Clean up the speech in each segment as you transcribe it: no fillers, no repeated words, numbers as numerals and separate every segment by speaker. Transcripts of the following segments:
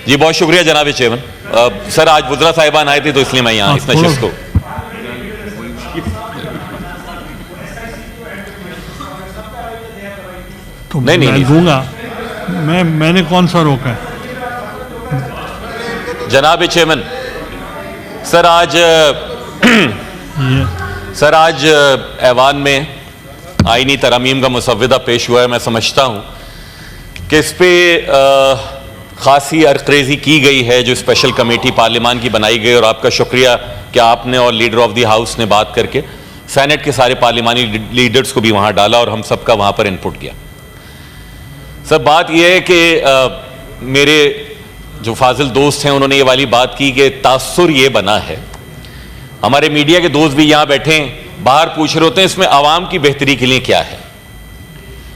Speaker 1: جی بہت شکریہ جناب چیئرمین. سر آج وزراء صاحبان آئے تھے تو اس لیے میں یہاں اس نشست کو
Speaker 2: نہیں دوں گا. میں نے کون سا روکا ہے
Speaker 1: جناب چیئرمین. سر آج ایوان میں آئینی ترامیم کا مسودہ پیش ہوا ہے. میں سمجھتا ہوں کہ اس پہ خاصی ارکریزی کی گئی ہے جو اسپیشل کمیٹی پارلیمان کی بنائی گئی, اور آپ کا شکریہ کہ آپ نے اور لیڈر آف دی ہاؤس نے بات کر کے سینٹ کے سارے پارلیمانی لیڈرز کو بھی وہاں ڈالا اور ہم سب کا وہاں پر انپٹ کیا. سر بات یہ ہے کہ میرے جو فاضل دوست ہیں انہوں نے یہ والی بات کی کہ تاثر یہ بنا ہے, ہمارے میڈیا کے دوست بھی یہاں بیٹھے ہیں, باہر پوچھ رہے ہوتے ہیں اس میں عوام کی بہتری کے لیے کیا ہے,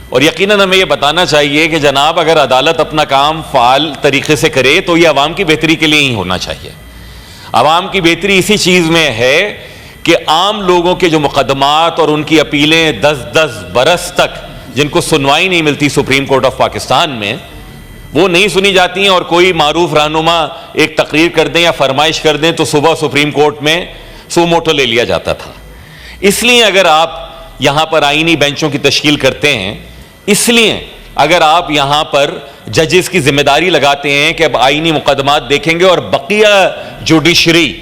Speaker 1: اور یقیناً ہمیں یہ بتانا چاہیے کہ جناب اگر عدالت اپنا کام فعال طریقے سے کرے تو یہ عوام کی بہتری کے لیے ہی ہونا چاہیے. عوام کی بہتری اسی چیز میں ہے کہ عام لوگوں کے جو مقدمات اور ان کی اپیلیں 10 برس تک جن کو سنوائی نہیں ملتی سپریم کورٹ آف پاکستان میں, وہ نہیں سنی جاتی ہیں, اور کوئی معروف رہنما ایک تقریر کر دیں یا فرمائش کر دیں تو صبح سپریم کورٹ میں سو موٹو لے لیا جاتا تھا. اس لیے اگر آپ یہاں پر آئینی بینچوں کی تشکیل کرتے ہیں, اس لیے اگر آپ یہاں پر ججز کی ذمہ داری لگاتے ہیں کہ اب آئینی مقدمات دیکھیں گے اور بقیہ جوڈیشری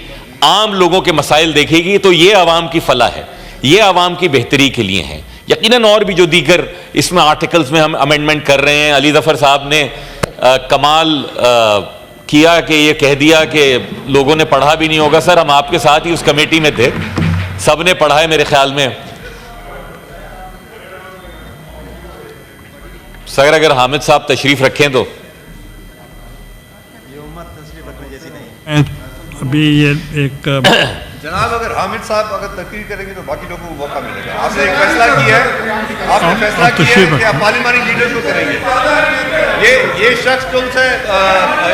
Speaker 1: عام لوگوں کے مسائل دیکھے گی, تو یہ عوام کی فلاح ہے, یہ عوام کی بہتری کے لیے ہیں. یقیناً اور بھی جو دیگر اس میں آرٹیکلز میں ہم امینڈمنٹ کر رہے ہیں. علی ظفر صاحب نے کمال کیا کہ یہ کہہ دیا کہ لوگوں نے پڑھا بھی نہیں ہوگا. سر ہم آپ کے ساتھ ہی اس کمیٹی میں تھے, سب نے پڑھا ہے میرے خیال میں. سر اگر حامد صاحب تشریف رکھیں تو.
Speaker 2: ابھی یہ ایک
Speaker 3: جناب اگر حامد صاحب اگر تقریر کریں گے تو باقی لوگوں کو موقع ملے گا. آپ نے ایک فیصلہ کیا ہے, آپ نے فیصلہ کیا ہے کہ آپ پارلیمانی لیڈر کو کریں گے. یہ شخص جو سے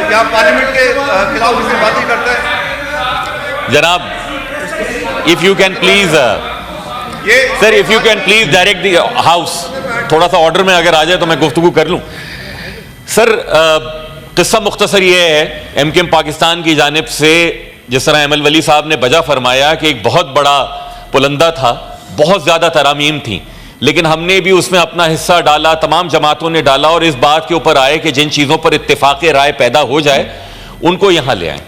Speaker 3: یہاں پارلیمنٹ کے خلاف اس سے باتیں کرتا ہے.
Speaker 1: جناب if you can please sir if you can please direct the house, تھوڑا سا آرڈر میں اگر آ جائے تو میں گفتگو کر لوں. سر قصہ مختصر یہ ہے, ایم کیو ایم پاکستان کی جانب سے جس طرح احمد ولی صاحب نے بجا فرمایا کہ ایک بہت بڑا پلندہ تھا, بہت زیادہ ترامیم تھیں, لیکن ہم نے بھی اس میں اپنا حصہ ڈالا, تمام جماعتوں نے ڈالا, اور اس بات کے اوپر آئے کہ جن چیزوں پر اتفاق رائے پیدا ہو جائے ان کو یہاں لے آئیں.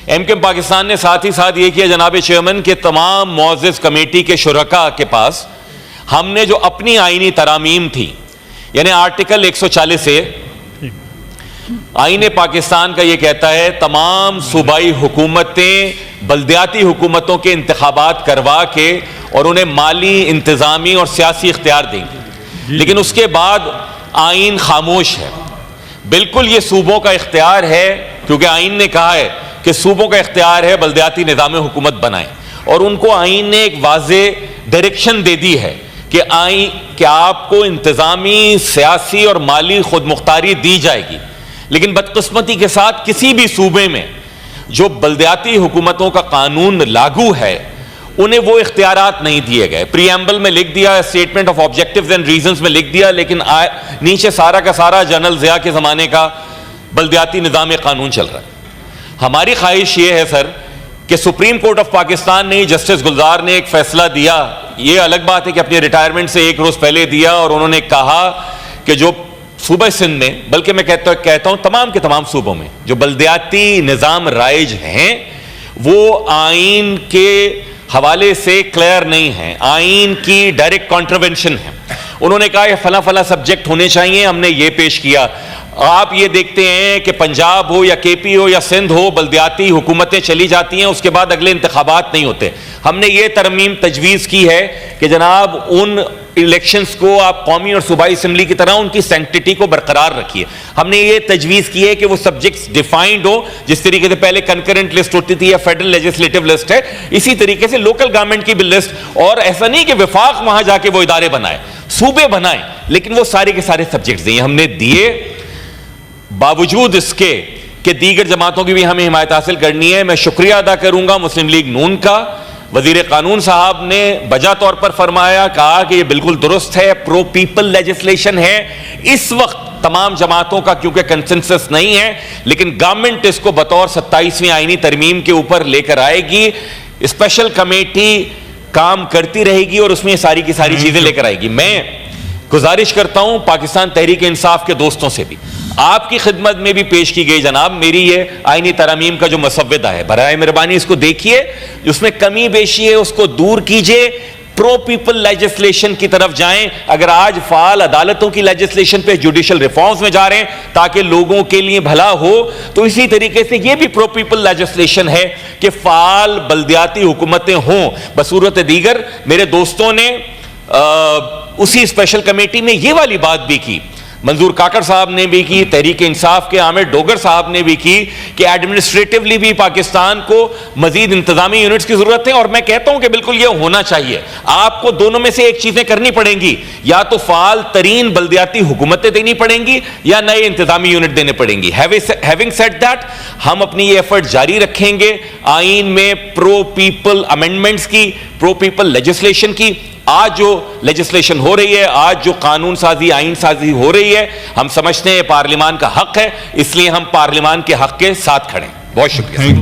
Speaker 1: ایم کیو ایم پاکستان نے ساتھ ہی ساتھ یہ کیا جناب چیئرمین کہ تمام معزز کمیٹی کے شرکاء کے پاس ہم نے جو اپنی آئینی ترامیم تھی, یعنی آرٹیکل 140 آئین پاکستان کا یہ کہتا ہے تمام صوبائی حکومتیں بلدیاتی حکومتوں کے انتخابات کروا کے اور انہیں مالی, انتظامی اور سیاسی اختیار دیں گے, لیکن اس کے بعد آئین خاموش ہے. بالکل یہ صوبوں کا اختیار ہے, کیونکہ آئین نے کہا ہے کہ صوبوں کا اختیار ہے بلدیاتی نظام حکومت بنائیں, اور ان کو آئین نے ایک واضح ڈائریکشن دے دی ہے کہ آپ کو انتظامی, سیاسی اور مالی خود مختاری دی جائے گی. لیکن بدقسمتی کے ساتھ کسی بھی صوبے میں جو بلدیاتی حکومتوں کا قانون لاگو ہے انہیں وہ اختیارات نہیں دیے گئے. پریامبل میں لکھ دیا, statement of objectives and reasons میں لکھ دیا, لیکن نیچے سارا کا سارا جنرل ضیاء کے زمانے کا بلدیاتی نظام قانون چل رہا ہے. ہماری خواہش یہ ہے سر کہ سپریم کورٹ آف پاکستان نے, جسٹس گلزار نے ایک فیصلہ دیا, یہ الگ بات ہے کہ اپنی ریٹائرمنٹ سے ایک روز پہلے دیا, اور انہوں نے کہا کہ جو صوبہ سندھ میں, بلکہ میں کہتا ہوں تمام کے تمام صوبوں میں جو بلدیاتی نظام رائج ہیں وہ آئین کے حوالے سے کلیئر نہیں ہیں, آئین کی ڈائریکٹ کانٹروینشن ہے. انہوں نے کہا یہ فلاں فلاں سبجیکٹ ہونے چاہیے, ہم نے یہ پیش کیا. آپ یہ دیکھتے ہیں کہ پنجاب ہو یا کے پی ہو یا سندھ ہو, بلدیاتی حکومتیں چلی جاتی ہیں, اس کے بعد اگلے انتخابات نہیں ہوتے. ہم نے یہ ترمیم تجویز کی ہے کہ جناب ان الیکشنز کو آپ قومی اور صوبائی اسمبلی کی طرح ان کی سینکٹیٹی کو برقرار رکھیے. ہم نے یہ تجویز کی ہے کہ وہ سبجیکٹس ڈیفائنڈ ہو, جس طریقے سے پہلے کنکرنٹ لسٹ ہوتی تھی یا فیڈرل لیجسلیٹو لسٹ ہے, اسی طریقے سے لوکل گورنمنٹ کی بھی لسٹ. اور ایسا نہیں کہ وفاق وہاں جا کے وہ ادارے بنائے, صوبے بنائیں, لیکن وہ سارے کے سارے سبجیکٹس دیں. ہم نے دیے, باوجود اس کے کہ دیگر جماعتوں کی بھی ہمیں حمایت حاصل کرنی ہے. میں شکریہ ادا کروں گا مسلم لیگ نون کا. وزیر قانون صاحب نے بجا طور پر فرمایا, کہا کہ یہ بالکل درست ہے, پرو پیپل لیجسلیشن ہے. اس وقت تمام جماعتوں کا کیونکہ کنسنسس نہیں ہے، لیکن گورنمنٹ اس کو بطور 27ویں آئینی ترمیم کے اوپر لے کر آئے گی، اسپیشل کمیٹی کام کرتی رہے گی اور اس میں یہ ساری کی ساری چیزیں لے کر آئے گی۔ میں گزارش کرتا ہوں پاکستان تحریک انصاف کے دوستوں سے بھی، آپ کی خدمت میں بھی پیش کی گئی جناب میری یہ آئینی ترامیم کا جو مسودہ ہے، برائے مہربانی اس کو دیکھیے، اس میں کمی بیشی ہے اس کو دور کیجئے، پرو پیپل لیجسلیشن کی طرف جائیں۔ اگر آج فعال عدالتوں کی لیجسلیشن پہ جوڈیشل ریفارمز میں جا رہے ہیں تاکہ لوگوں کے لیے بھلا ہو، تو اسی طریقے سے یہ بھی پرو پیپل لیجسلیشن ہے کہ فعال بلدیاتی حکومتیں ہوں۔ بصورت دیگر میرے دوستوں نے اسی اسپیشل کمیٹی میں یہ والی بات بھی کی، منظور کاکڑ صاحب نے بھی کی، تحریک انصاف کے عامر ڈوگر صاحب نے بھی کی کہ ایڈمنسٹریٹولی بھی پاکستان کو مزید انتظامی یونٹس کی ضرورت ہے، اور میں کہتا ہوں کہ بالکل یہ ہونا چاہیے۔ آپ کو دونوں میں سے ایک چیزیں کرنی پڑیں گی، یا تو فعال ترین بلدیاتی حکومتیں دینی پڑیں گی یا نئے انتظامی یونٹ دینے پڑیں گی۔ ہیونگ سیڈ دیٹ، ہم اپنی یہ ایفرٹ جاری رکھیں گے آئین میں پرو پیپل امینڈمنٹس کی، پرو پیپل لیجسلیشن کی۔ آج جو لیجسلیشن ہو رہی ہے، آج جو قانون سازی آئین سازی ہو رہی ہے، ہم سمجھتے ہیں پارلیمان کا حق ہے، اس لیے ہم پارلیمان کے حق کے ساتھ کھڑے ہیں۔ بہت شکریہ۔